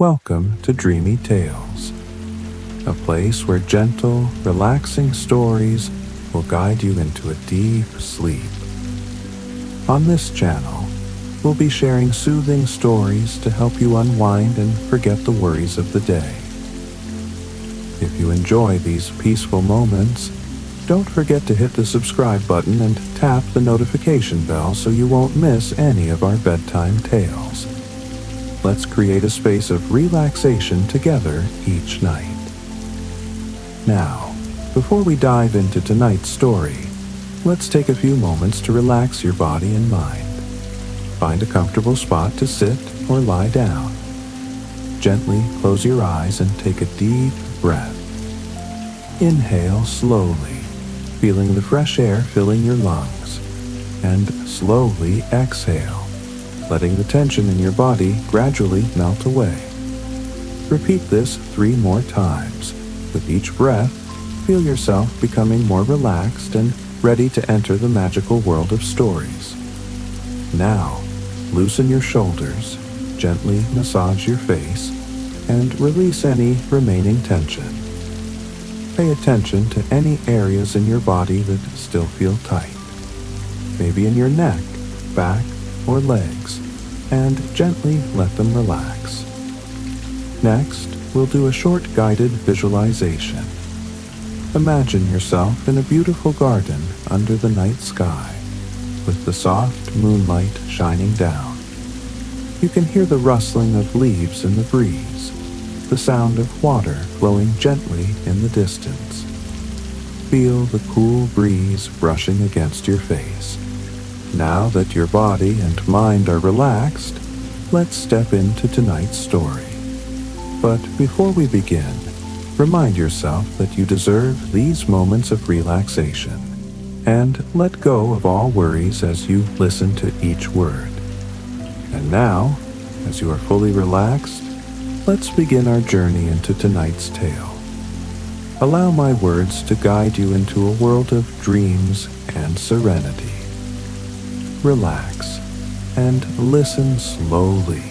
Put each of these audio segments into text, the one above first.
Welcome to Dreamy Tales, a place where gentle, relaxing stories will guide you into a deep sleep. On this channel, we'll be sharing soothing stories to help you unwind and forget the worries of the day. If you enjoy these peaceful moments, don't forget to hit the subscribe button and tap the notification bell so you won't miss any of our bedtime tales. Let's create a space of relaxation together each night. Now, before we dive into tonight's story, let's take a few moments to relax your body and mind. Find a comfortable spot to sit or lie down. Gently close your eyes and take a deep breath. Inhale slowly, feeling the fresh air filling your lungs, and slowly exhale, letting the tension in your body gradually melt away. Repeat this 3 more times. With each breath, feel yourself becoming more relaxed and ready to enter the magical world of stories. Now, loosen your shoulders, gently massage your face, and release any remaining tension. Pay attention to any areas in your body that still feel tight. Maybe in your neck, back, or legs, and gently let them relax. Next, we'll do a short guided visualization. Imagine yourself in a beautiful garden under the night sky, with the soft moonlight shining down. You can hear the rustling of leaves in the breeze, the sound of water flowing gently in the distance. Feel the cool breeze brushing against your face. Now that your body and mind are relaxed, let's step into tonight's story. But before we begin, remind yourself that you deserve these moments of relaxation, and let go of all worries as you listen to each word. And now, as you are fully relaxed, let's begin our journey into tonight's tale. Allow my words to guide you into a world of dreams and serenity. Relax and listen slowly.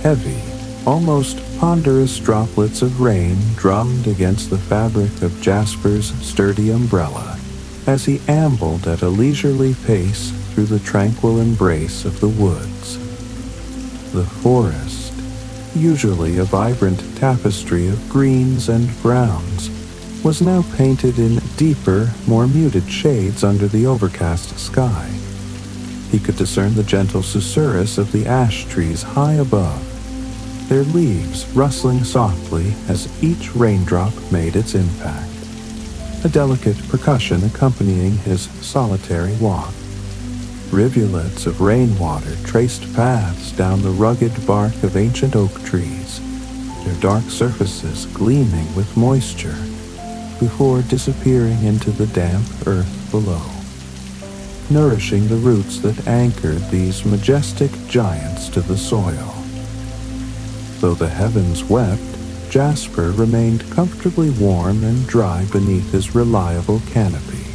Heavy, almost ponderous droplets of rain drummed against the fabric of Jasper's sturdy umbrella as he ambled at a leisurely pace through the tranquil embrace of the woods. The forest, usually a vibrant tapestry of greens and browns, was now painted in deeper, more muted shades under the overcast sky. He could discern the gentle susurrus of the ash trees high above, their leaves rustling softly as each raindrop made its impact, a delicate percussion accompanying his solitary walk. Rivulets of rainwater traced paths down the rugged bark of ancient oak trees, their dark surfaces gleaming with moisture, before disappearing into the damp earth below, nourishing the roots that anchored these majestic giants to the soil. Though the heavens wept, Jasper remained comfortably warm and dry beneath his reliable canopy.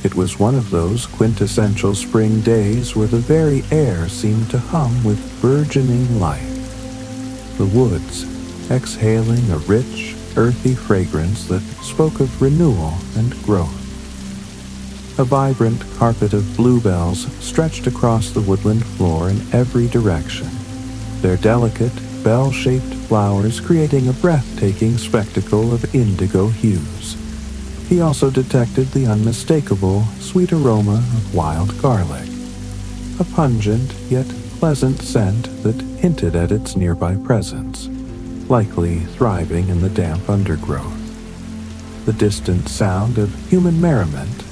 It was one of those quintessential spring days where the very air seemed to hum with burgeoning life, the woods exhaling a rich, earthy fragrance that spoke of renewal and growth. A vibrant carpet of bluebells stretched across the woodland floor in every direction, their delicate, bell-shaped flowers creating a breathtaking spectacle of indigo hues. He also detected the unmistakable, sweet aroma of wild garlic, a pungent yet pleasant scent that hinted at its nearby presence, likely thriving in the damp undergrowth. The distant sound of human merriment,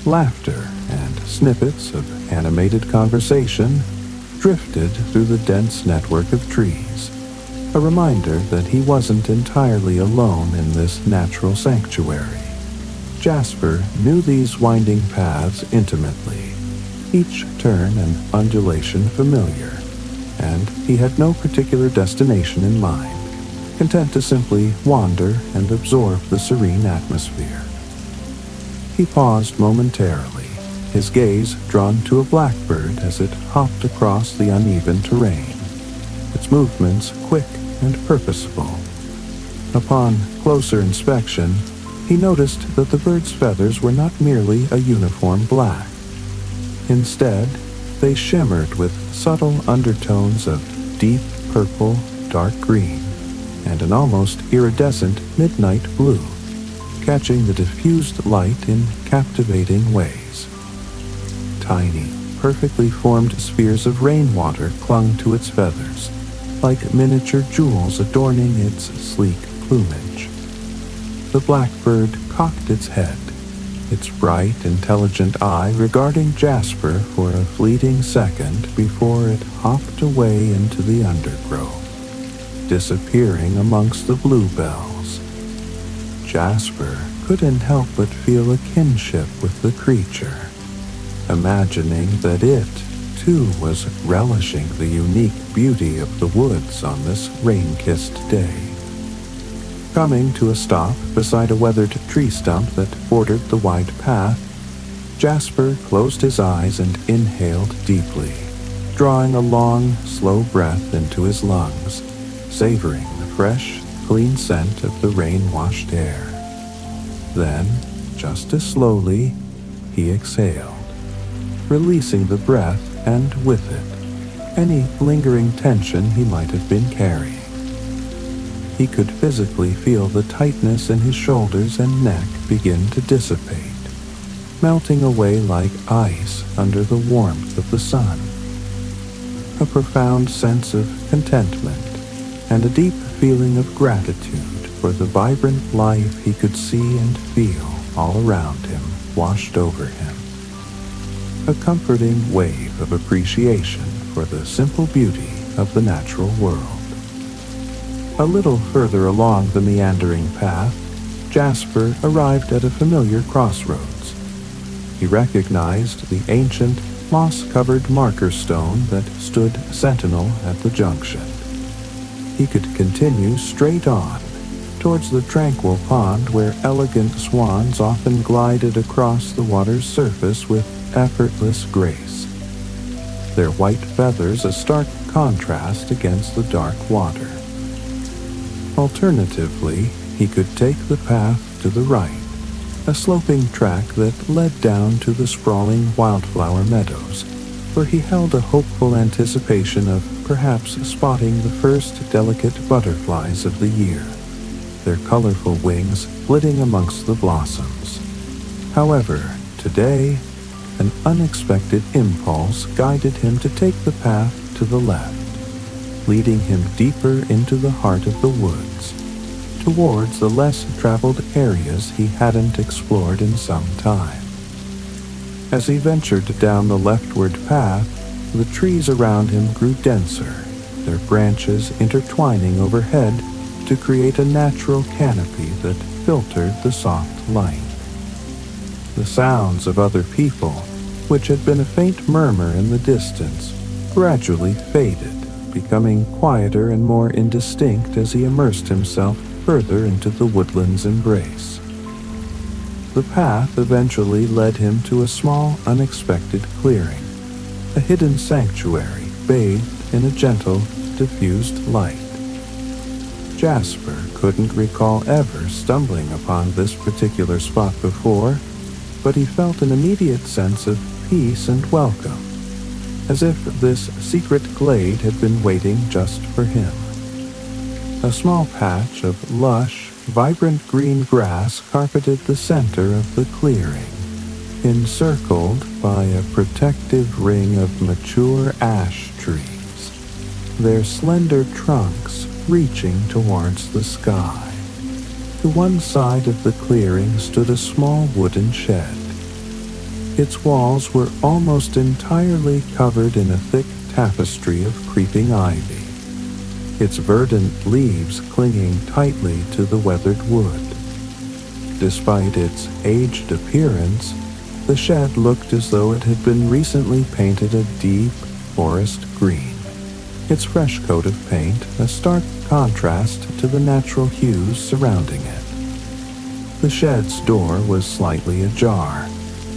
laughter, and snippets of animated conversation drifted through the dense network of trees, a reminder that he wasn't entirely alone in this natural sanctuary. Jasper knew these winding paths intimately, each turn and undulation familiar, and he had no particular destination in mind, content to simply wander and absorb the serene atmosphere. He paused momentarily, his gaze drawn to a blackbird as it hopped across the uneven terrain, its movements quick and purposeful. Upon closer inspection, he noticed that the bird's feathers were not merely a uniform black. Instead, they shimmered with subtle undertones of deep purple, dark green, and an almost iridescent midnight blue, catching the diffused light in captivating ways. Tiny, perfectly formed spheres of rainwater clung to its feathers, like miniature jewels adorning its sleek plumage. The blackbird cocked its head, its bright, intelligent eye regarding Jasper for a fleeting second before it hopped away into the undergrowth, disappearing amongst the bluebells. Jasper couldn't help but feel a kinship with the creature, imagining that it, too, was relishing the unique beauty of the woods on this rain-kissed day. Coming to a stop beside a weathered tree stump that bordered the wide path, Jasper closed his eyes and inhaled deeply, drawing a long, slow breath into his lungs, savoring the fresh, clean scent of the rain-washed air. Then, just as slowly, he exhaled, releasing the breath and, with it, any lingering tension he might have been carrying. He could physically feel the tightness in his shoulders and neck begin to dissipate, melting away like ice under the warmth of the sun. A profound sense of contentment and a deep feeling of gratitude for the vibrant life he could see and feel all around him washed over him. A comforting wave of appreciation for the simple beauty of the natural world. A little further along the meandering path, Jasper arrived at a familiar crossroads. He recognized the ancient, moss-covered marker stone that stood sentinel at the junction. He could continue straight on, towards the tranquil pond where elegant swans often glided across the water's surface with effortless grace, their white feathers a stark contrast against the dark water. Alternatively, he could take the path to the right, a sloping track that led down to the sprawling wildflower meadows, where he held a hopeful anticipation of perhaps spotting the first delicate butterflies of the year, their colorful wings flitting amongst the blossoms. However, today, an unexpected impulse guided him to take the path to the left, leading him deeper into the heart of the woods, towards the less traveled areas he hadn't explored in some time. As he ventured down the leftward path, the trees around him grew denser, their branches intertwining overhead to create a natural canopy that filtered the soft light. The sounds of other people, which had been a faint murmur in the distance, gradually faded, becoming quieter and more indistinct as he immersed himself further into the woodland's embrace. The path eventually led him to a small, unexpected clearing, a hidden sanctuary bathed in a gentle, diffused light. Jasper couldn't recall ever stumbling upon this particular spot before, but he felt an immediate sense of peace and welcome, as if this secret glade had been waiting just for him. A small patch of lush, vibrant green grass carpeted the center of the clearing, encircled by a protective ring of mature ash trees, their slender trunks reaching towards the sky. To one side of the clearing stood a small wooden shed. Its walls were almost entirely covered in a thick tapestry of creeping ivy, its verdant leaves clinging tightly to the weathered wood. Despite its aged appearance, the shed looked as though it had been recently painted a deep forest green, its fresh coat of paint a stark contrast to the natural hues surrounding it. The shed's door was slightly ajar,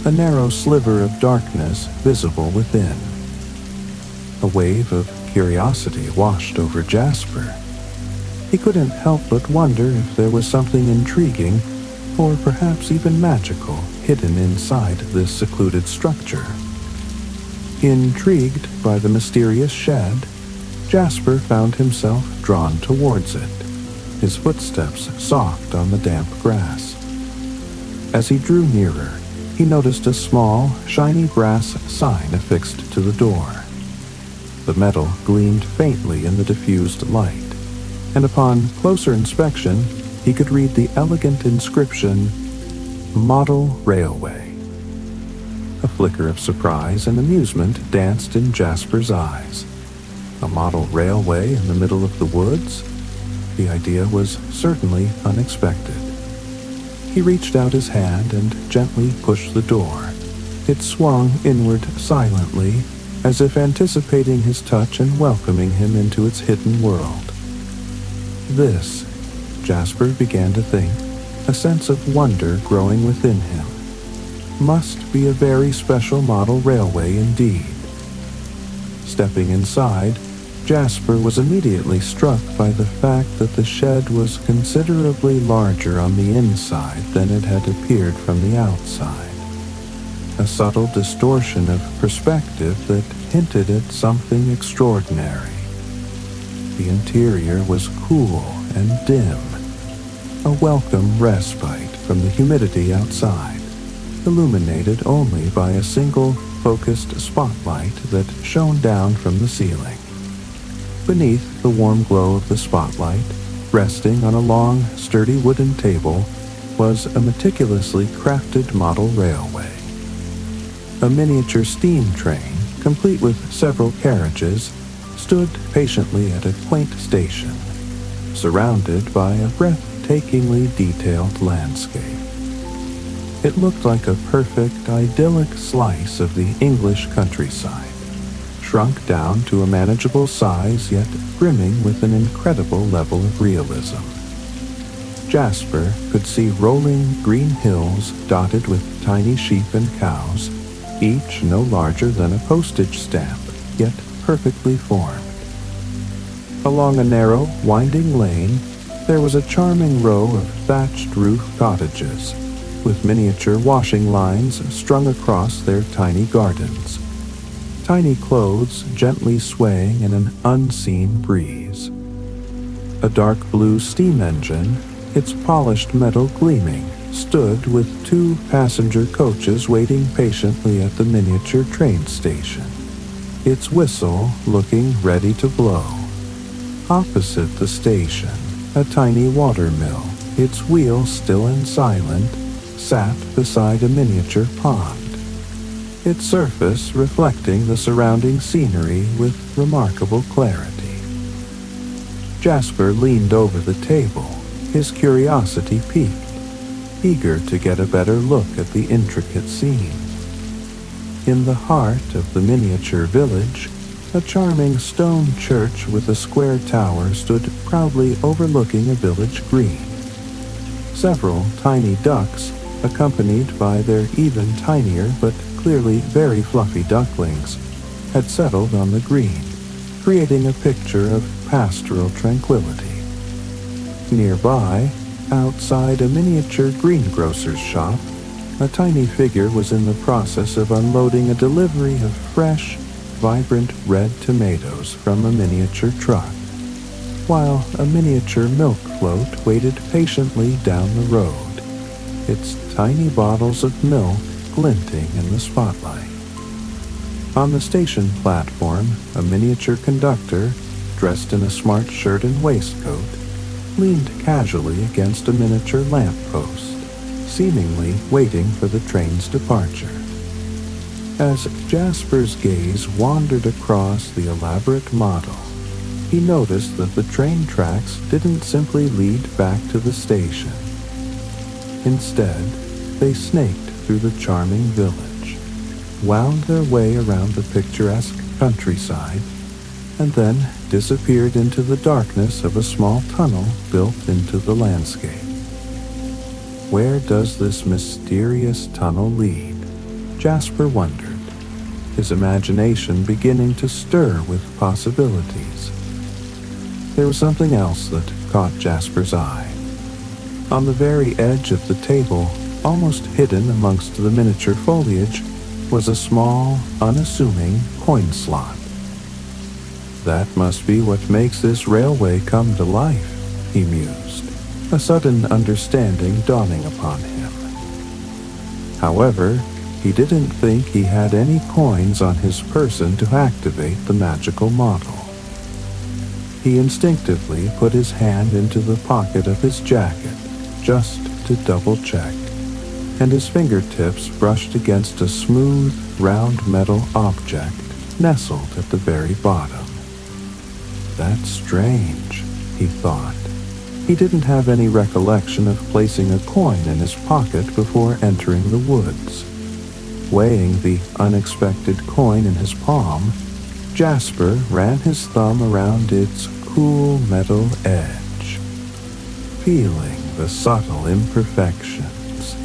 a narrow sliver of darkness visible within. A wave of curiosity washed over Jasper. He couldn't help but wonder if there was something intriguing, or perhaps even magical, hidden inside this secluded structure. Intrigued by the mysterious shed, Jasper found himself drawn towards it, his footsteps soft on the damp grass. As he drew nearer, he noticed a small, shiny brass sign affixed to the door. The metal gleamed faintly in the diffused light, and upon closer inspection, he could read the elegant inscription, Model Railway. A flicker of surprise and amusement danced in Jasper's eyes. A model railway in the middle of the woods? The idea was certainly unexpected. He reached out his hand and gently pushed the door. It swung inward silently, as if anticipating his touch and welcoming him into its hidden world. This, Jasper began to think, a sense of wonder growing within him, must be a very special model railway indeed. Stepping inside, Jasper was immediately struck by the fact that the shed was considerably larger on the inside than it had appeared from the outside. A subtle distortion of perspective that hinted at something extraordinary. The interior was cool and dim, a welcome respite from the humidity outside, illuminated only by a single focused spotlight that shone down from the ceiling. Beneath the warm glow of the spotlight, resting on a long, sturdy wooden table, was a meticulously crafted model railway. A miniature steam train, complete with several carriages, stood patiently at a quaint station, surrounded by a breathtakingly detailed landscape. It looked like a perfect, idyllic slice of the English countryside, shrunk down to a manageable size yet brimming with an incredible level of realism. Jasper could see rolling green hills dotted with tiny sheep and cows, each no larger than a postage stamp, yet perfectly formed. Along a narrow, winding lane, there was a charming row of thatched roof cottages, with miniature washing lines strung across their tiny gardens, tiny clothes gently swaying in an unseen breeze. A dark blue steam engine, its polished metal gleaming, stood with 2 passenger coaches waiting patiently at the miniature train station, its whistle looking ready to blow. Opposite the station, a tiny watermill, its wheels still and silent, sat beside a miniature pond, its surface reflecting the surrounding scenery with remarkable clarity. Jasper leaned over the table, his curiosity piqued, eager to get a better look at the intricate scene. In the heart of the miniature village, a charming stone church with a square tower stood proudly overlooking a village green. Several tiny ducks, accompanied by their even tinier but clearly very fluffy ducklings, had settled on the green, creating a picture of pastoral tranquility. Nearby, outside a miniature greengrocer's shop, a tiny figure was in the process of unloading a delivery of fresh, vibrant red tomatoes from a miniature truck, while a miniature milk float waited patiently down the road, its tiny bottles of milk glinting in the spotlight. On the station platform, a miniature conductor, dressed in a smart shirt and waistcoat, leaned casually against a miniature lamppost, seemingly waiting for the train's departure. As Jasper's gaze wandered across the elaborate model, he noticed that the train tracks didn't simply lead back to the station. Instead, they snaked through the charming village, wound their way around the picturesque countryside, and then disappeared into the darkness of a small tunnel built into the landscape. Where does this mysterious tunnel lead? Jasper wondered, his imagination beginning to stir with possibilities. there was something else that caught Jasper's eye. On the very edge of the table, almost hidden amongst the miniature foliage, was a small, unassuming coin slot. That must be what makes this railway come to life, he mused, a sudden understanding dawning upon him. However, he didn't think he had any coins on his person to activate the magical model. He instinctively put his hand into the pocket of his jacket, just to double-check, and his fingertips brushed against a smooth, round metal object nestled at the very bottom. That's strange, he thought. He didn't have any recollection of placing a coin in his pocket before entering the woods. Weighing the unexpected coin in his palm, Jasper ran his thumb around its cool metal edge, feeling the subtle imperfections,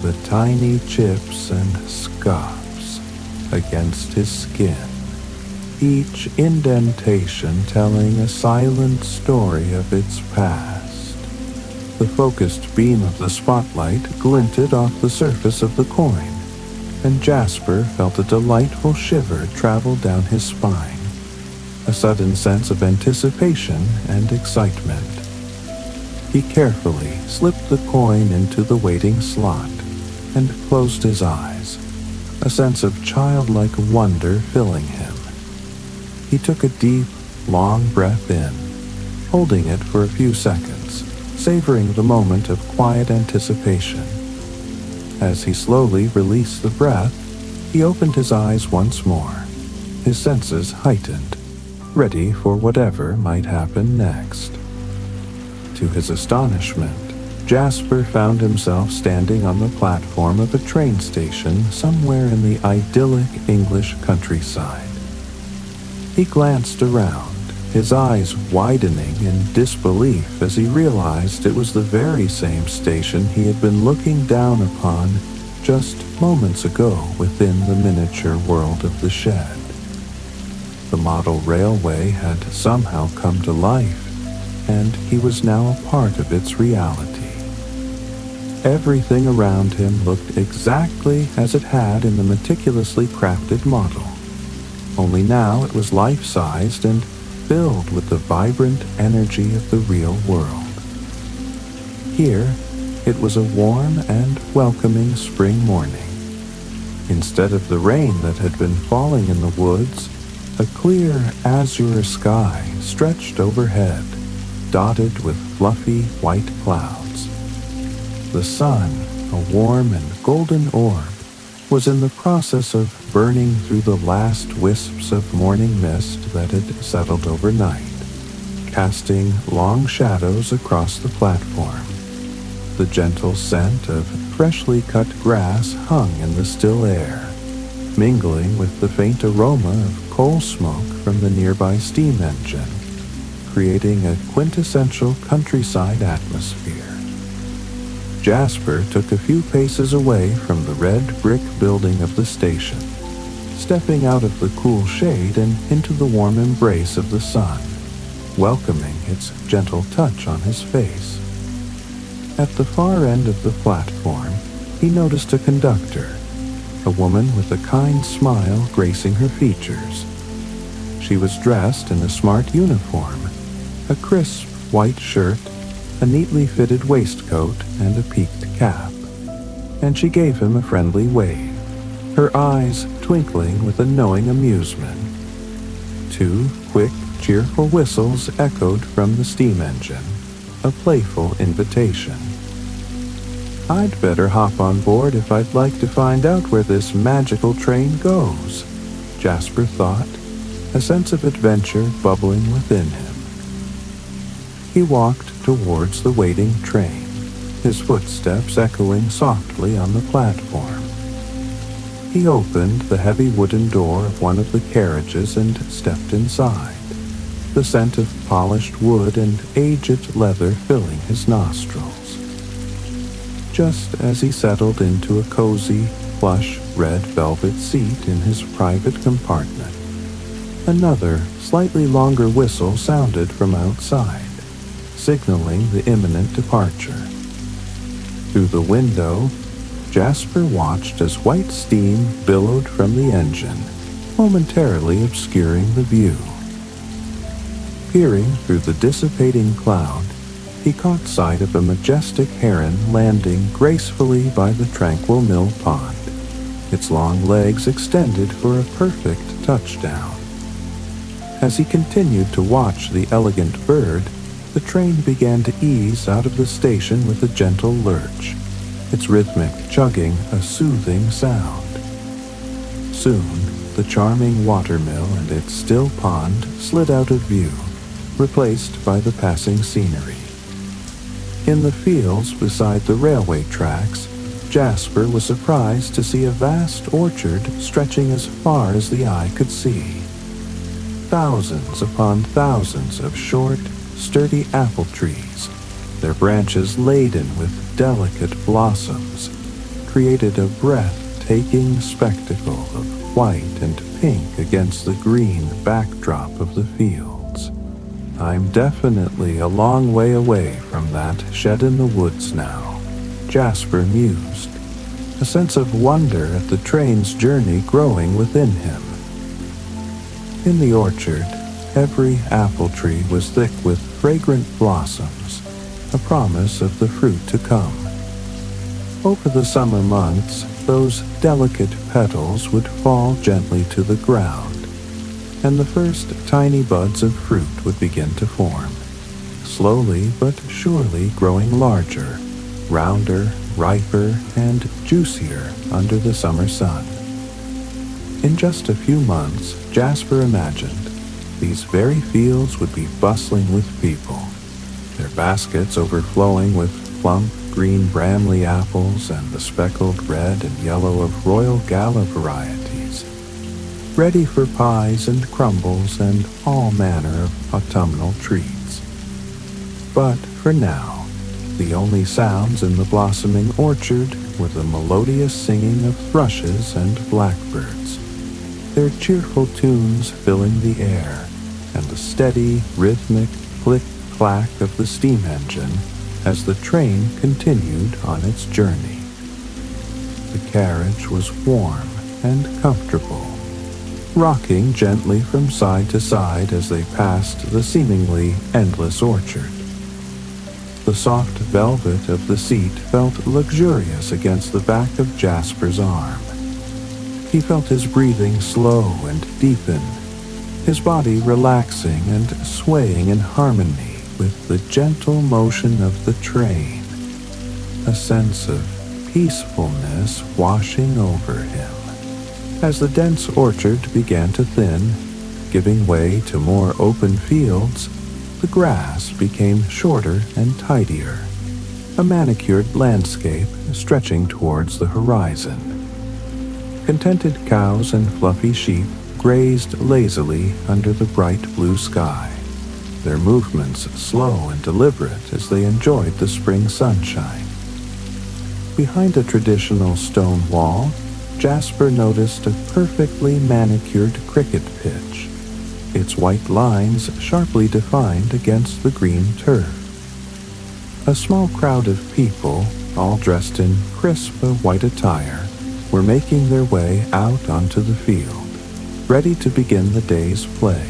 the tiny chips and scuffs against his skin, each indentation telling a silent story of its past. The focused beam of the spotlight glinted off the surface of the coin, and Jasper felt a delightful shiver travel down his spine, a sudden sense of anticipation and excitement. He carefully slipped the coin into the waiting slot and closed his eyes, a sense of childlike wonder filling him. He took a deep, long breath in, holding it for a few seconds, savoring the moment of quiet anticipation. As he slowly released the breath, he opened his eyes once more, his senses heightened, ready for whatever might happen next. To his astonishment, Jasper found himself standing on the platform of a train station somewhere in the idyllic English countryside. He glanced around, his eyes widening in disbelief as he realized it was the very same station he had been looking down upon just moments ago within the miniature world of the shed. The model railway had somehow come to life, and he was now a part of its reality. Everything around him looked exactly as it had in the meticulously crafted model, only now it was life-sized and filled with the vibrant energy of the real world. Here, it was a warm and welcoming spring morning. Instead of the rain that had been falling in the woods, a clear azure sky stretched overhead, dotted with fluffy white clouds. The sun, a warm and golden orb, was in the process of burning through the last wisps of morning mist that had settled overnight, casting long shadows across the platform. The gentle scent of freshly cut grass hung in the still air, mingling with the faint aroma of coal smoke from the nearby steam engine, creating a quintessential countryside atmosphere. Jasper took a few paces away from the red brick building of the station, stepping out of the cool shade and into the warm embrace of the sun, welcoming its gentle touch on his face. At the far end of the platform, he noticed a conductor, a woman with a kind smile gracing her features. She was dressed in a smart uniform, a crisp white shirt, a neatly fitted waistcoat, and a peaked cap, and she gave him a friendly wave, her eyes twinkling with a knowing amusement. 2 quick, cheerful whistles echoed from the steam engine, a playful invitation. I'd better hop on board if I'd like to find out where this magical train goes, Jasper thought, a sense of adventure bubbling within him. He walked towards the waiting train, his footsteps echoing softly on the platform. He opened the heavy wooden door of one of the carriages and stepped inside, the scent of polished wood and aged leather filling his nostrils. Just as he settled into a cozy, plush red velvet seat in his private compartment, Another, slightly longer whistle sounded from outside, signaling the imminent departure. Through the window, Jasper watched as white steam billowed from the engine, momentarily obscuring the view. Peering through the dissipating cloud, he caught sight of a majestic heron landing gracefully by the tranquil mill pond, its long legs extended for a perfect touchdown. As he continued to watch the elegant bird, the train began to ease out of the station with a gentle lurch, its rhythmic chugging a soothing sound. Soon, the charming watermill and its still pond slid out of view, replaced by the passing scenery. In the fields beside the railway tracks, Jasper was surprised to see a vast orchard stretching as far as the eye could see. Thousands upon thousands of short, sturdy apple trees, their branches laden with delicate blossoms, created a breathtaking spectacle of white and pink against the green backdrop of the fields. "I'm definitely a long way away from that shed in the woods now," Jasper mused, a sense of wonder at the train's journey growing within him. In the orchard, every apple tree was thick with fragrant blossoms, a promise of the fruit to come. Over the summer months, those delicate petals would fall gently to the ground, and the first tiny buds of fruit would begin to form, slowly but surely growing larger, rounder, riper, and juicier under the summer sun. In just a few months, Jasper imagined, these very fields would be bustling with people, their baskets overflowing with plump green Bramley apples and the speckled red and yellow of Royal Gala varieties, ready for pies and crumbles and all manner of autumnal treats. But for now, the only sounds in the blossoming orchard were the melodious singing of thrushes and blackbirds, their cheerful tunes filling the air, and the steady, rhythmic click-clack of the steam engine as the train continued on its journey. The carriage was warm and comfortable, rocking gently from side to side as they passed the seemingly endless orchard. The soft velvet of the seat felt luxurious against the back of Jasper's arm. He felt his breathing slow and deepen, his body relaxing and swaying in harmony with the gentle motion of the train, a sense of peacefulness washing over him. As the dense orchard began to thin, giving way to more open fields, the grass became shorter and tidier, a manicured landscape stretching towards the horizon. Contented cows and fluffy sheep grazed lazily under the bright blue sky, their movements slow and deliberate as they enjoyed the spring sunshine. Behind a traditional stone wall, Jasper noticed a perfectly manicured cricket pitch, its white lines sharply defined against the green turf. A small crowd of people, all dressed in crisp white attire, were making their way out onto the field, ready to begin the day's play,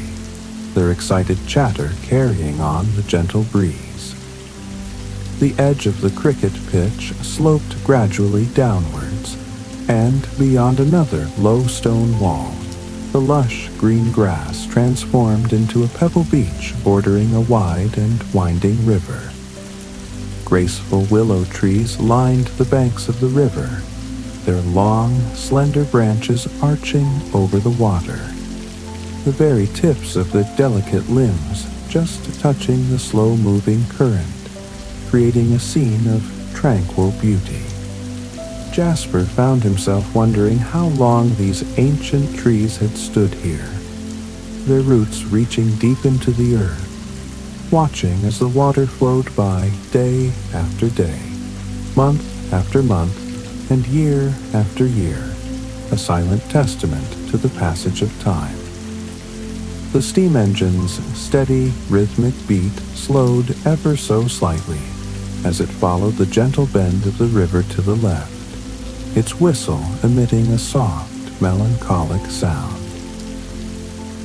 their excited chatter carrying on the gentle breeze. The edge of the cricket pitch sloped gradually downwards, and beyond another low stone wall, the lush green grass transformed into a pebble beach bordering a wide and winding river. Graceful willow trees lined the banks of the river, their long, slender branches arching over the water, the very tips of their delicate limbs just touching the slow-moving current, creating a scene of tranquil beauty. Jasper found himself wondering how long these ancient trees had stood here, their roots reaching deep into the earth, watching as the water flowed by day after day, month after month, and year after year, a silent testament to the passage of time. The steam engine's steady, rhythmic beat slowed ever so slightly as it followed the gentle bend of the river to the left, its whistle emitting a soft, melancholic sound.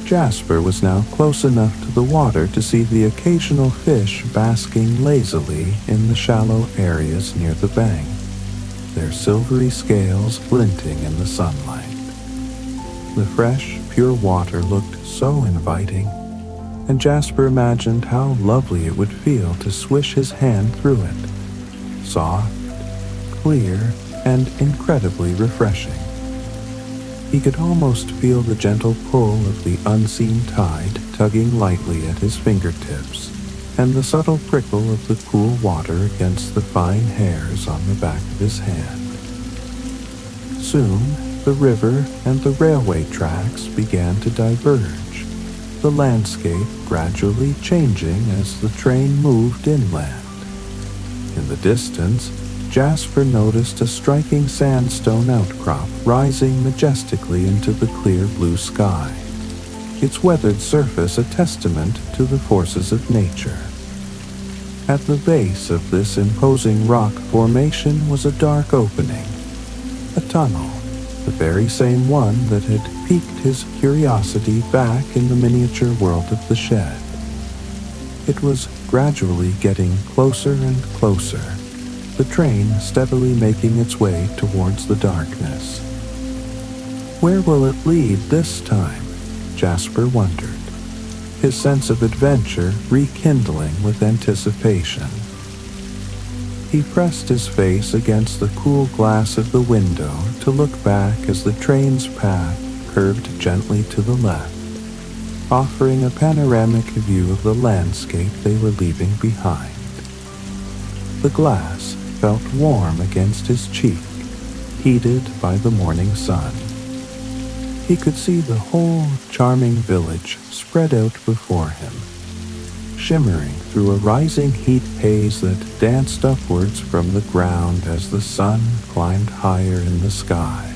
Jasper was now close enough to the water to see the occasional fish basking lazily in the shallow areas near the bank, their silvery scales glinting in the sunlight. The fresh, pure water looked so inviting, and Jasper imagined how lovely it would feel to swish his hand through it, soft, clear, and incredibly refreshing. He could almost feel the gentle pull of the unseen tide tugging lightly at his fingertips, and the subtle prickle of the cool water against the fine hairs on the back of his hand. Soon, the river and the railway tracks began to diverge, the landscape gradually changing as the train moved inland. In the distance, Jasper noticed a striking sandstone outcrop rising majestically into the clear blue sky, its weathered surface a testament to the forces of nature. At the base of this imposing rock formation was a dark opening, a tunnel, the very same one that had piqued his curiosity back in the miniature world of the shed. It was gradually getting closer and closer, the train steadily making its way towards the darkness. Where will it lead this time? Jasper wondered, his sense of adventure rekindling with anticipation. He pressed his face against the cool glass of the window to look back as the train's path curved gently to the left, offering a panoramic view of the landscape they were leaving behind. The glass felt warm against his cheek, heated by the morning sun. He could see the whole charming village spread out before him, shimmering through a rising heat haze that danced upwards from the ground as the sun climbed higher in the sky.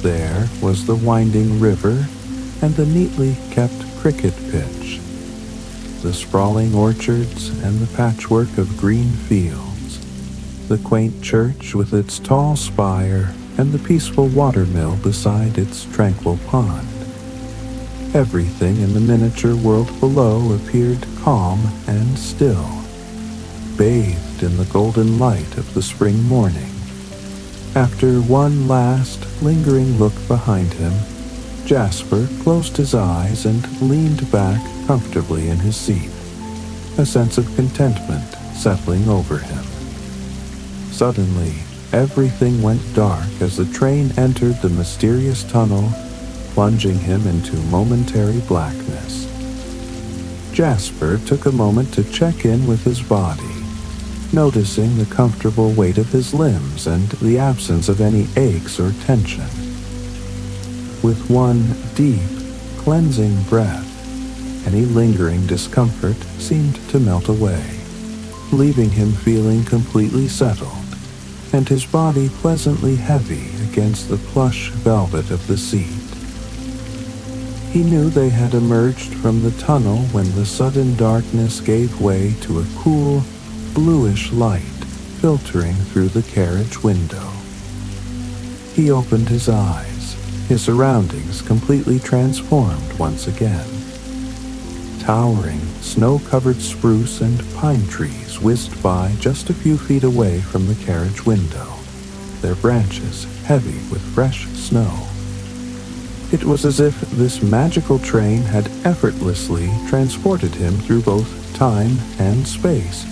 There was the winding river and the neatly kept cricket pitch, the sprawling orchards and the patchwork of green fields, the quaint church with its tall spire and the peaceful watermill beside its tranquil pond. Everything in the miniature world below appeared calm and still, bathed in the golden light of the spring morning. After one last, lingering look behind him, Jasper closed his eyes and leaned back comfortably in his seat, a sense of contentment settling over him. Suddenly, everything went dark as the train entered the mysterious tunnel, plunging him into momentary blackness. Jasper took a moment to check in with his body, noticing the comfortable weight of his limbs and the absence of any aches or tension. With one deep, cleansing breath, any lingering discomfort seemed to melt away, leaving him feeling completely settled, and his body pleasantly heavy against the plush velvet of the seat. He knew they had emerged from the tunnel when the sudden darkness gave way to a cool, bluish light filtering through the carriage window. He opened his eyes, his surroundings completely transformed once again. Towering, snow-covered spruce and pine trees whizzed by just a few feet away from the carriage window, their branches heavy with fresh snow. It was as if this magical train had effortlessly transported him through both time and space,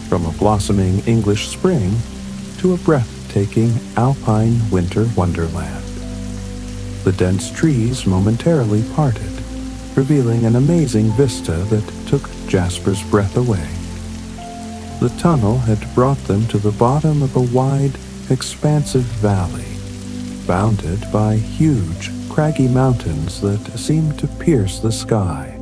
from a blossoming English spring to a breathtaking alpine winter wonderland. The dense trees momentarily parted, revealing an amazing vista that took Jasper's breath away. The tunnel had brought them to the bottom of a wide, expansive valley, bounded by huge, craggy mountains that seemed to pierce the sky.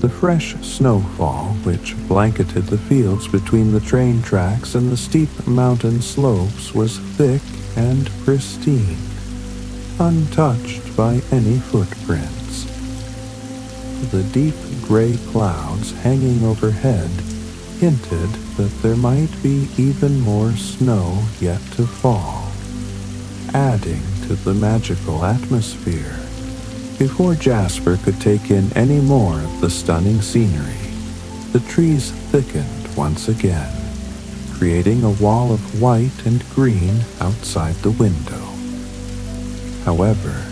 The fresh snowfall, which blanketed the fields between the train tracks and the steep mountain slopes, was thick and pristine, untouched by any footprints. The deep gray clouds hanging overhead hinted that there might be even more snow yet to fall, adding to the magical atmosphere. Before Jasper could take in any more of the stunning scenery, the trees thickened once again, creating a wall of white and green outside the window. However,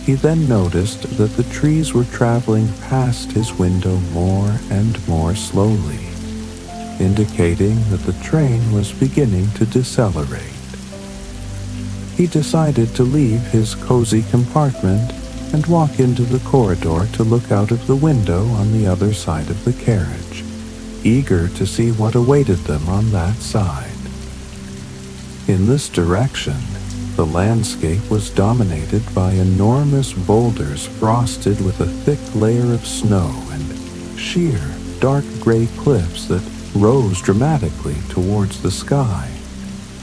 he then noticed that the trees were traveling past his window more and more slowly, indicating that the train was beginning to decelerate. He decided to leave his cozy compartment and walk into the corridor to look out of the window on the other side of the carriage, eager to see what awaited them on that side. In this direction, the landscape was dominated by enormous boulders frosted with a thick layer of snow and sheer, dark gray cliffs that rose dramatically towards the sky,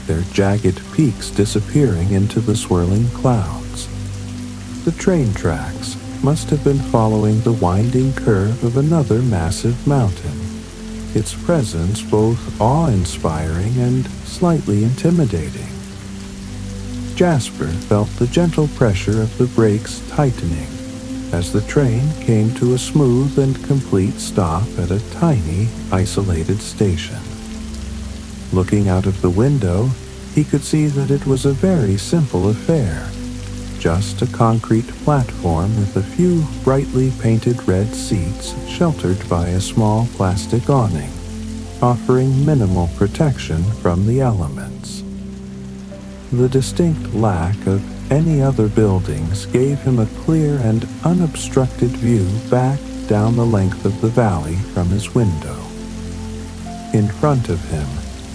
their jagged peaks disappearing into the swirling clouds. The train tracks must have been following the winding curve of another massive mountain, its presence both awe-inspiring and slightly intimidating. Jasper felt the gentle pressure of the brakes tightening as the train came to a smooth and complete stop at a tiny, isolated station. Looking out of the window, he could see that it was a very simple affair, just a concrete platform with a few brightly painted red seats sheltered by a small plastic awning, offering minimal protection from the elements. The distinct lack of any other buildings gave him a clear and unobstructed view back down the length of the valley from his window. In front of him,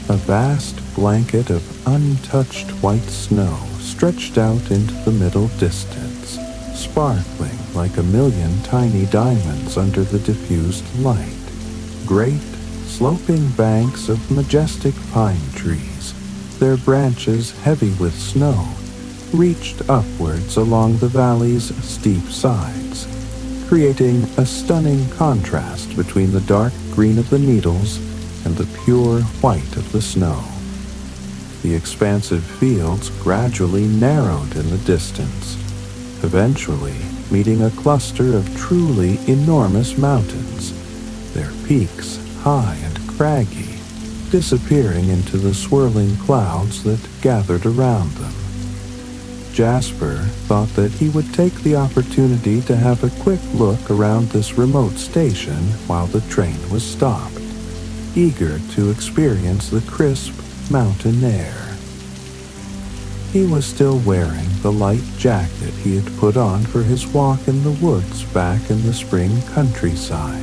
a vast blanket of untouched white snow stretched out into the middle distance, sparkling like a million tiny diamonds under the diffused light. Great, sloping banks of majestic pine trees, their branches heavy with snow, reached upwards along the valley's steep sides, creating a stunning contrast between the dark green of the needles and the pure white of the snow. The expansive fields gradually narrowed in the distance, eventually meeting a cluster of truly enormous mountains, their peaks high and craggy, disappearing into the swirling clouds that gathered around them. Jasper thought that he would take the opportunity to have a quick look around this remote station while the train was stopped, eager to experience the crisp mountain air. He was still wearing the light jacket he had put on for his walk in the woods back in the spring countryside,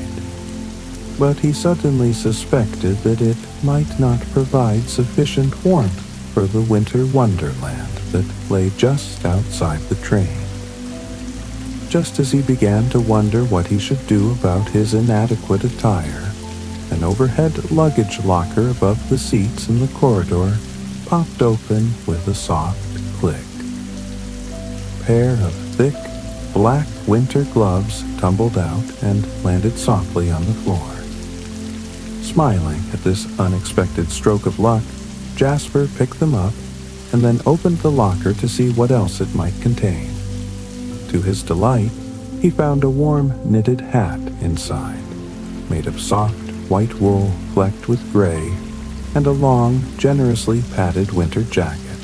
but he suddenly suspected that it might not provide sufficient warmth for the winter wonderland that lay just outside the train. Just as he began to wonder what he should do about his inadequate attire, an overhead luggage locker above the seats in the corridor popped open with a soft click. A pair of thick, black winter gloves tumbled out and landed softly on the floor. Smiling at this unexpected stroke of luck, Jasper picked them up and then opened the locker to see what else it might contain. To his delight, he found a warm knitted hat inside, made of soft white wool flecked with gray, and a long, generously padded winter jacket.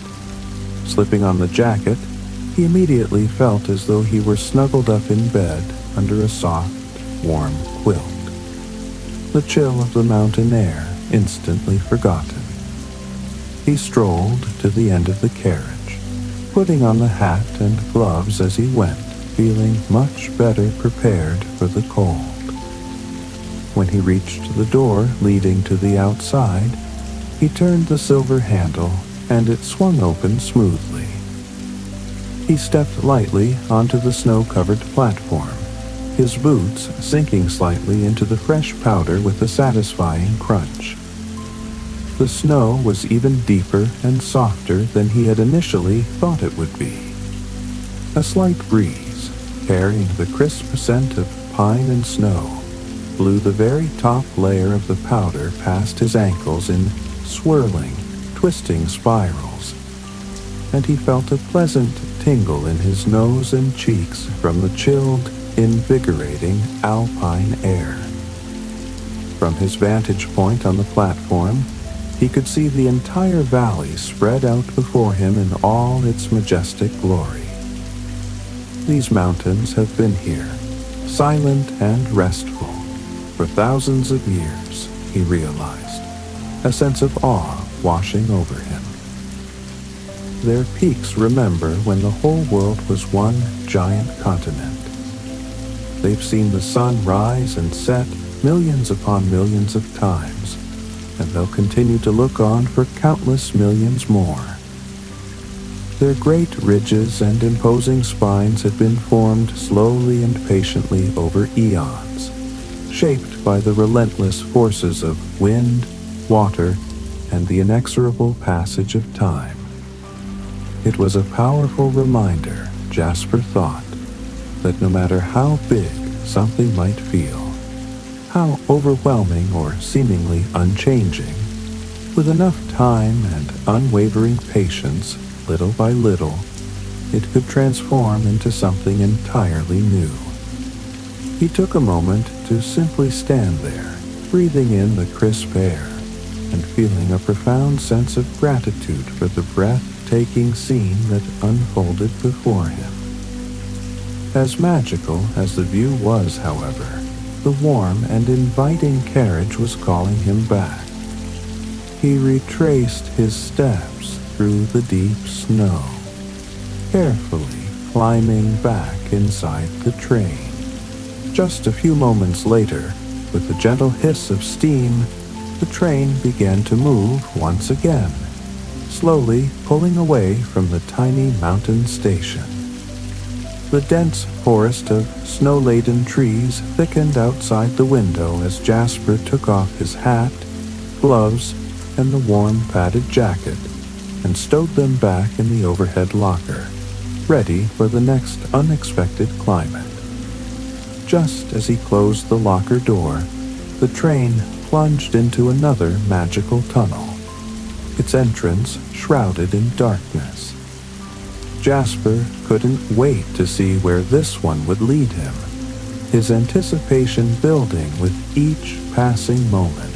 Slipping on the jacket, he immediately felt as though he were snuggled up in bed under a soft, warm quilt. The chill of the mountain air instantly forgotten. He strolled to the end of the carriage, putting on the hat and gloves as he went, feeling much better prepared for the cold. When he reached the door leading to the outside, he turned the silver handle and it swung open smoothly. He stepped lightly onto the snow-covered platform, his boots sinking slightly into the fresh powder with a satisfying crunch. The snow was even deeper and softer than he had initially thought it would be. A slight breeze, carrying the crisp scent of pine and snow blew the very top layer of the powder past his ankles in swirling, twisting spirals, and he felt a pleasant tingle in his nose and cheeks from the chilled, invigorating alpine air. From his vantage point on the platform, he could see the entire valley spread out before him in all its majestic glory. These mountains have been here, silent and restful, for thousands of years, he realized, a sense of awe washing over him. Their peaks remember when the whole world was one giant continent. They've seen the sun rise and set millions upon millions of times, and they'll continue to look on for countless millions more. Their great ridges and imposing spines had been formed slowly and patiently over eons, shaped by the relentless forces of wind, water, and the inexorable passage of time. It was a powerful reminder, Jasper thought, that no matter how big something might feel, how overwhelming or seemingly unchanging, with enough time and unwavering patience, little by little, it could transform into something entirely new. He took a moment to simply stand there, breathing in the crisp air and feeling a profound sense of gratitude for the breathtaking scene that unfolded before him. As magical as the view was, however, the warm and inviting carriage was calling him back. He retraced his steps through the deep snow, carefully climbing back inside the train. Just a few moments later, with a gentle hiss of steam, the train began to move once again, slowly pulling away from the tiny mountain station. The dense forest of snow-laden trees thickened outside the window as Jasper took off his hat, gloves, and the warm padded jacket and stowed them back in the overhead locker, ready for the next unexpected climate. Just as he closed the locker door, the train plunged into another magical tunnel, its entrance shrouded in darkness. Jasper couldn't wait to see where this one would lead him, his anticipation building with each passing moment.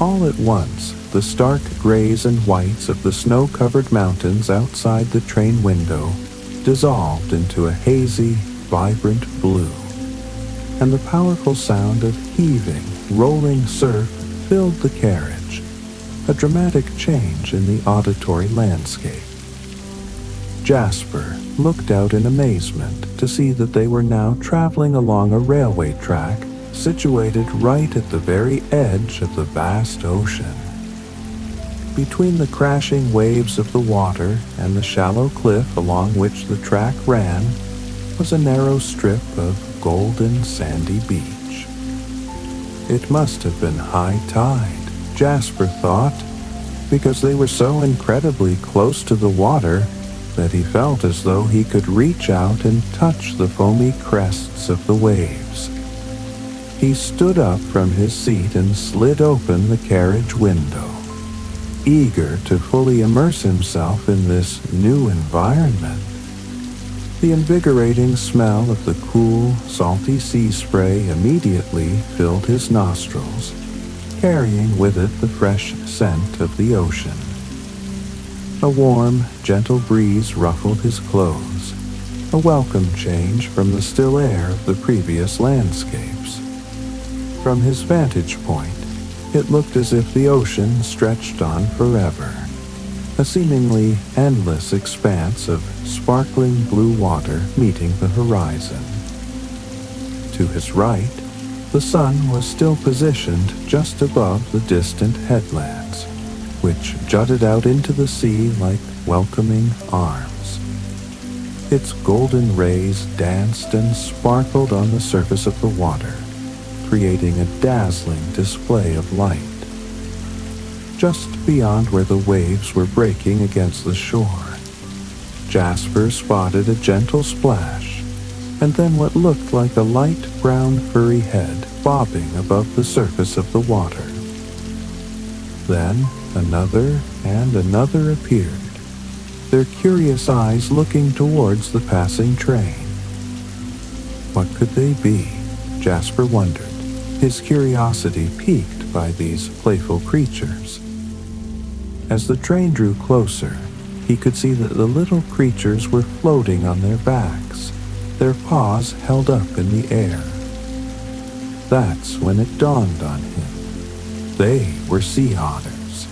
All at once, the stark grays and whites of the snow-covered mountains outside the train window dissolved into a hazy, vibrant blue, and the powerful sound of heaving, rolling surf filled the carriage, a dramatic change in the auditory landscape. Jasper looked out in amazement to see that they were now traveling along a railway track situated right at the very edge of the vast ocean. Between the crashing waves of the water and the shallow cliff along which the track ran was a narrow strip of golden sandy beach. It must have been high tide, Jasper thought, because they were so incredibly close to the water that he felt as though he could reach out and touch the foamy crests of the waves. He stood up from his seat and slid open the carriage window, eager to fully immerse himself in this new environment. The invigorating smell of the cool, salty sea spray immediately filled his nostrils, carrying with it the fresh scent of the ocean. A warm, gentle breeze ruffled his clothes, a welcome change from the still air of the previous landscapes. From his vantage point, it looked as if the ocean stretched on forever, a seemingly endless expanse of sparkling blue water meeting the horizon. To his right, the sun was still positioned just above the distant headlands, which jutted out into the sea like welcoming arms. Its golden rays danced and sparkled on the surface of the water, creating a dazzling display of light. Just beyond where the waves were breaking against the shore, Jasper spotted a gentle splash, and then what looked like a light brown furry head bobbing above the surface of the water. Then another and another appeared, their curious eyes looking towards the passing train. What could they be? Jasper wondered, his curiosity piqued by these playful creatures. As the train drew closer, he could see that the little creatures were floating on their backs, their paws held up in the air. That's when it dawned on him. They were sea otters.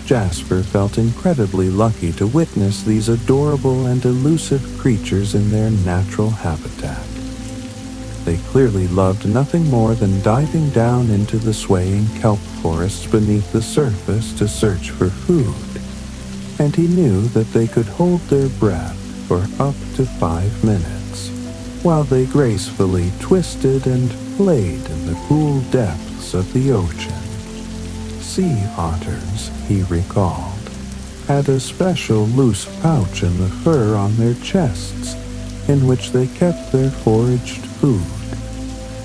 Jasper felt incredibly lucky to witness these adorable and elusive creatures in their natural habitat. They clearly loved nothing more than diving down into the swaying kelp forests beneath the surface to search for food, and he knew that they could hold their breath for up to 5 minutes, while they gracefully twisted and played in the cool depths of the ocean. Sea otters, he recalled, had a special loose pouch in the fur on their chests, in which they kept their foraged food,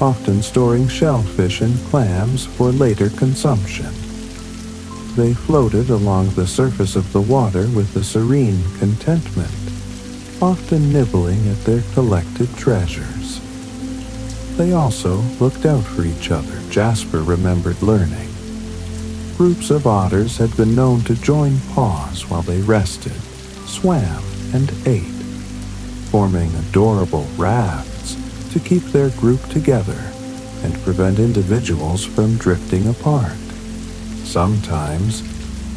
often storing shellfish and clams for later consumption. They floated along the surface of the water with a serene contentment, often nibbling at their collected treasures. They also looked out for each other, Jasper remembered learning. Groups of otters had been known to join paws while they rested, swam, and ate, forming adorable rafts to keep their group together and prevent individuals from drifting apart. Sometimes,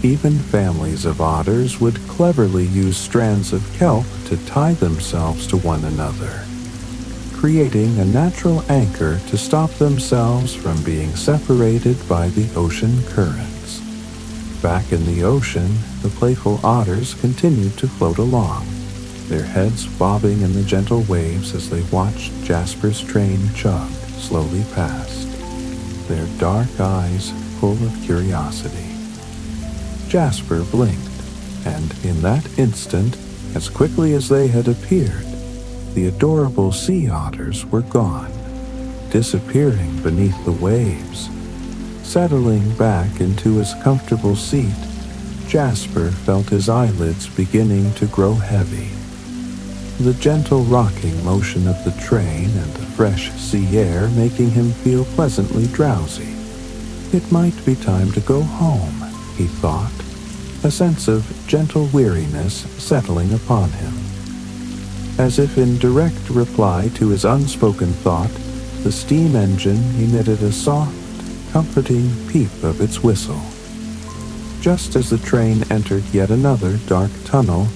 even families of otters would cleverly use strands of kelp to tie themselves to one another, creating a natural anchor to stop themselves from being separated by the ocean currents. Back in the ocean, the playful otters continued to float along, their heads bobbing in the gentle waves as they watched Jasper's train chug slowly past, their dark eyes full of curiosity. Jasper blinked, and in that instant, as quickly as they had appeared, the adorable sea otters were gone, disappearing beneath the waves. Settling back into his comfortable seat, Jasper felt his eyelids beginning to grow heavy. The gentle rocking motion of the train and the fresh sea air making him feel pleasantly drowsy. It might be time to go home, he thought, a sense of gentle weariness settling upon him. As if in direct reply to his unspoken thought, the steam engine emitted a soft, comforting peep of its whistle. Just as the train entered yet another dark tunnel,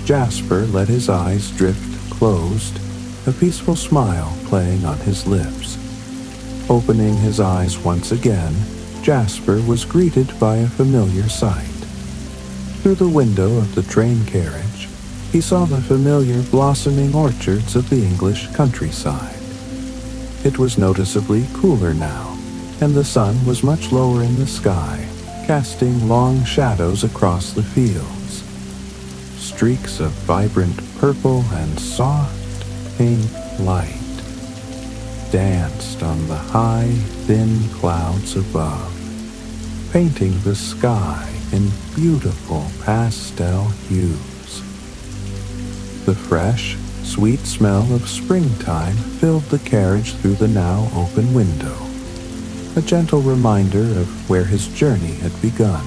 Jasper let his eyes drift closed, a peaceful smile playing on his lips. Opening his eyes once again, Jasper was greeted by a familiar sight. Through the window of the train carriage, he saw the familiar blossoming orchards of the English countryside. It was noticeably cooler now, and the sun was much lower in the sky, casting long shadows across the fields. Streaks of vibrant purple and soft pink light danced on the high, thin clouds above, painting the sky in beautiful pastel hues. The fresh, sweet smell of springtime filled the carriage through the now open window, a gentle reminder of where his journey had begun.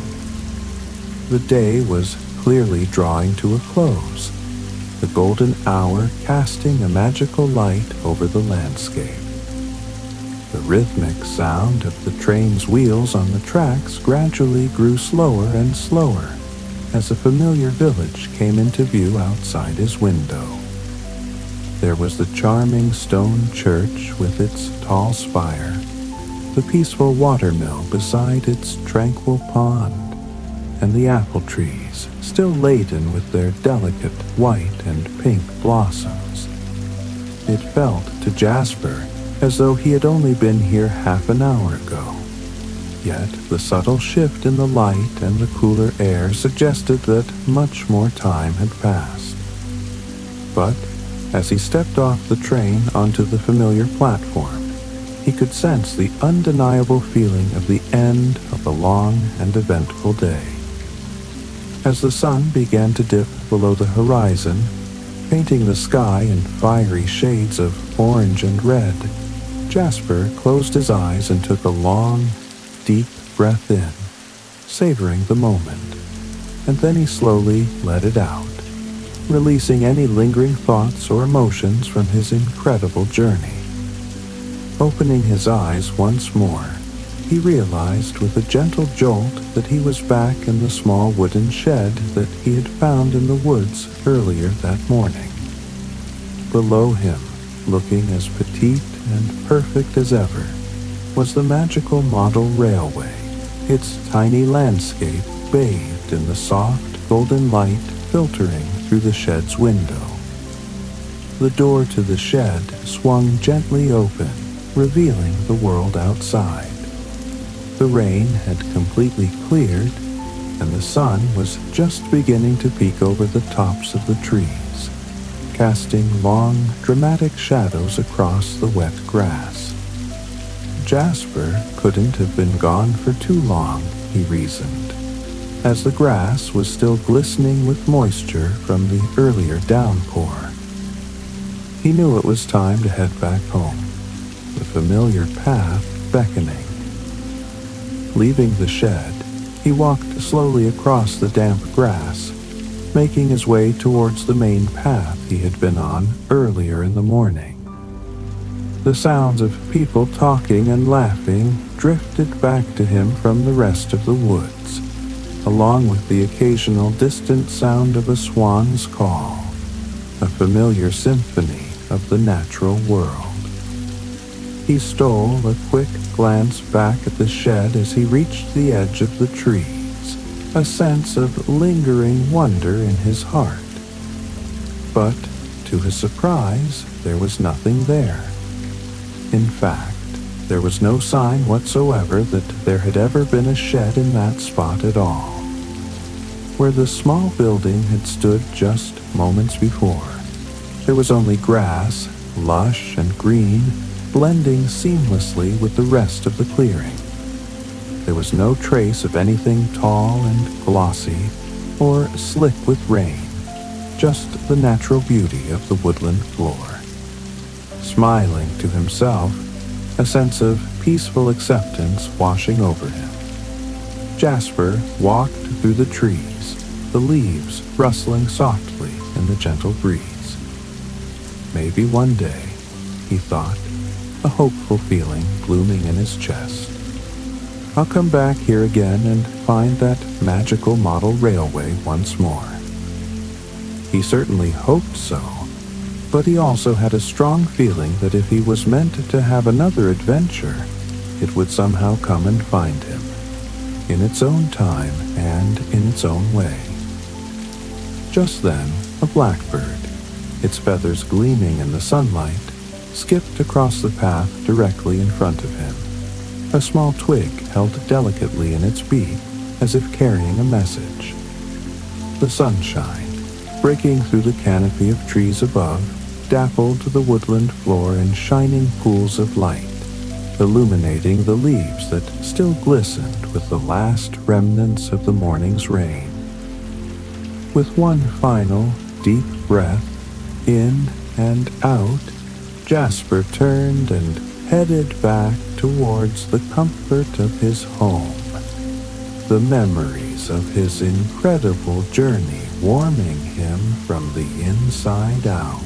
The day was clearly drawing to a close, the golden hour casting a magical light over the landscape. The rhythmic sound of the train's wheels on the tracks gradually grew slower and slower as a familiar village came into view outside his window. There was the charming stone church with its tall spire, the peaceful watermill beside its tranquil pond, and the apple trees still laden with their delicate white and pink blossoms. It felt to Jasper as though he had only been here half an hour ago. Yet the subtle shift in the light and the cooler air suggested that much more time had passed. But As he stepped off the train onto the familiar platform, he could sense the undeniable feeling of the end of a long and eventful day. As the sun began to dip below the horizon, painting the sky in fiery shades of orange and red, Jasper closed his eyes and took a long, deep breath in, savoring the moment, and then he slowly let it out, releasing any lingering thoughts or emotions from his incredible journey. Opening his eyes once more, he realized with a gentle jolt that he was back in the small wooden shed that he had found in the woods earlier that morning. Below him, looking as petite and perfect as ever, was the magical model railway, its tiny landscape bathed in the soft golden light filtering through the shed's window. The door to the shed swung gently open, revealing the world outside. The rain had completely cleared, and the sun was just beginning to peek over the tops of the trees, casting long, dramatic shadows across the wet grass. Jasper couldn't have been gone for too long, he reasoned, as the grass was still glistening with moisture from the earlier downpour. He knew it was time to head back home, the familiar path beckoning. Leaving the shed, he walked slowly across the damp grass, making his way towards the main path he had been on earlier in the morning. The sounds of people talking and laughing drifted back to him from the rest of the woods, along with the occasional distant sound of a swan's call, a familiar symphony of the natural world. He stole a quick glance back at the shed as he reached the edge of the trees, a sense of lingering wonder in his heart. But, to his surprise, there was nothing there. In fact, there was no sign whatsoever that there had ever been a shed in that spot at all, where the small building had stood just moments before. There was only grass, lush and green, blending seamlessly with the rest of the clearing. There was no trace of anything tall and glossy or slick with rain, just the natural beauty of the woodland floor. Smiling to himself, a sense of peaceful acceptance washing over him, Jasper walked through the trees, the leaves rustling softly in the gentle breeze. Maybe one day, he thought, a hopeful feeling blooming in his chest, I'll come back here again and find that magical model railway once more. He certainly hoped so, but he also had a strong feeling that if he was meant to have another adventure, it would somehow come and find him, in its own time and in its own way. Just then, a blackbird, its feathers gleaming in the sunlight, skipped across the path directly in front of him, a small twig held delicately in its beak as if carrying a message. The sunshine, breaking through the canopy of trees above, dappled the woodland floor in shining pools of light, illuminating the leaves that still glistened with the last remnants of the morning's rain. With one final, deep breath, in and out, Jasper turned and headed back towards the comfort of his home, the memories of his incredible journey warming him from the inside out.